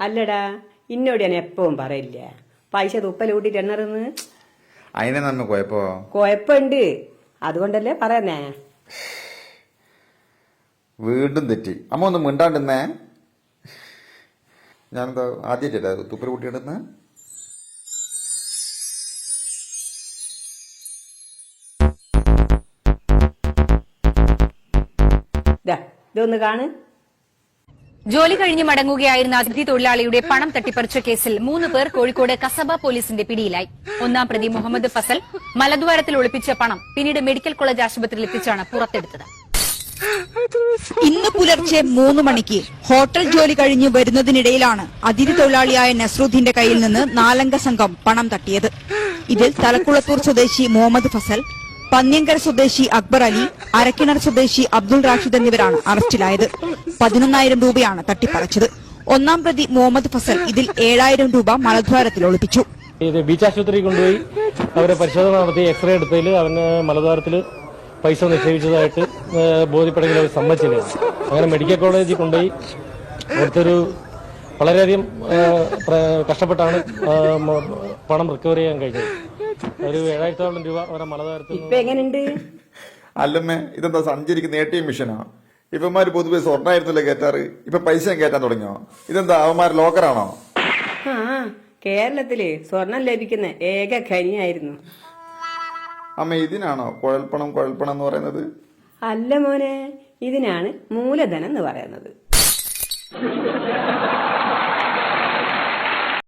അല്ലടാ, ഇന്നോട് ഞാൻ എപ്പവും പറയില്ല പൈസ തുപ്പലൂട്ടിട്ട് എണ്ണറുന്ന്. അതിനെ നമ്മ കുഴപ്പോ? കുഴപ്പമുണ്ട്, അതുകൊണ്ടല്ലേ പറയുന്നേ. വീണ്ടും തെറ്റി. അമ്മ ഒന്ന് മിണ്ടാണ്ടിരുന്നേ. ഞാനെന്താ ആദ്യമായിട്ടല്ല തുപ്പൽ കൂട്ടിയിടുന്നേ. ഇതൊന്ന് കാണ്. ജോലി കഴിഞ്ഞ് മടങ്ങുകയായിരുന്ന അതിഥി തൊഴിലാളിയുടെ പണം തട്ടിപ്പറിച്ച കേസിൽ 3 പേർ കോഴിക്കോട് കസബ പോലീസിന്റെ പിടിയിലായി. ഒന്നാം പ്രതി മുഹമ്മദ് ഫസൽ മലദ്വാരത്തിൽ ഒളിപ്പിച്ച പണം പിന്നീട് മെഡിക്കൽ കോളേജ് ആശുപത്രിയിൽ എത്തിച്ചാണ് പുറത്തെടുത്തത്. ഇന്ന് പുലർച്ചെ 3 മണിക്ക് ഹോട്ടൽ ജോലി കഴിഞ്ഞ് വരുന്നതിനിടയിലാണ് അതിഥി തൊഴിലാളിയായ നസ്രുദ്ദീന്റെ കയ്യിൽ നിന്ന് 4 സംഘം പണം തട്ടിയത്. ഇതിൽ തലക്കുളത്തൂർ സ്വദേശി മുഹമ്മദ് ഫസൽ, പന്ന്യങ്കര സ്വദേശി അക്ബർ അലി, അരക്കിണർ സ്വദേശി അബ്ദുൾ റാഷിദ് എന്നിവരാണ് അറസ്റ്റിലായത്. 11,000 രൂപയാണ് തട്ടിപ്പറിച്ചത്. ഒന്നാം പ്രതി മുഹമ്മദ് ഫസൽ ഇതിൽ 7,000 രൂപ മലദ്വാരത്തിൽ ഒളിപ്പിച്ചു. ഇത് ബീച്ച് ആശുപത്രി കൊണ്ടുപോയി അവരെ പരിശോധന നടത്തി എക്സ്റേ എടുത്തതിൽ അവന് മലദ്വാരത്തിൽ പൈസ നിക്ഷേപിച്ചതായിട്ട് ബോധ്യപ്പെടുമെങ്കിൽ അവർ സമ്മതിച്ചില്ല. അങ്ങനെ മെഡിക്കൽ കോളേജിൽ കൊണ്ടുപോയി അവിടുത്തെ വളരെയധികം കഷ്ടപ്പെട്ടാണ് പണം റിക്കവർ ചെയ്യാൻ കഴിഞ്ഞത്. ഒരു 7,000 രൂപ അവരെ മലദ്വാരത്തിൽ. ഇപ്പൊ എങ്ങനെയുണ്ട്? അല്ലമ്മേ, ഇതെന്താ സഞ്ചരിക്കുന്ന ATM മെഷീനാ? ഇവന്മാര് പൊതുവെ സ്വർണ്ണായിരുന്നല്ലേ കയറ്റാറ്, ഇപ്പൊ പൈസ കയറ്റാൻ തുടങ്ങിയോ? ഇതെന്താ അവന്മാർ ലോക്കറാണോ? ആ, കേരളത്തില് സ്വർണം ലഭിക്കുന്ന ഏക ഖനിയായിരുന്നു. അമ്മ, ഇതിനാണോ കുഴൽപ്പണം എന്ന് പറയുന്നത്? അല്ല മോനെ, ഇതിനാണ് മൂലധനം എന്ന് പറയുന്നത്.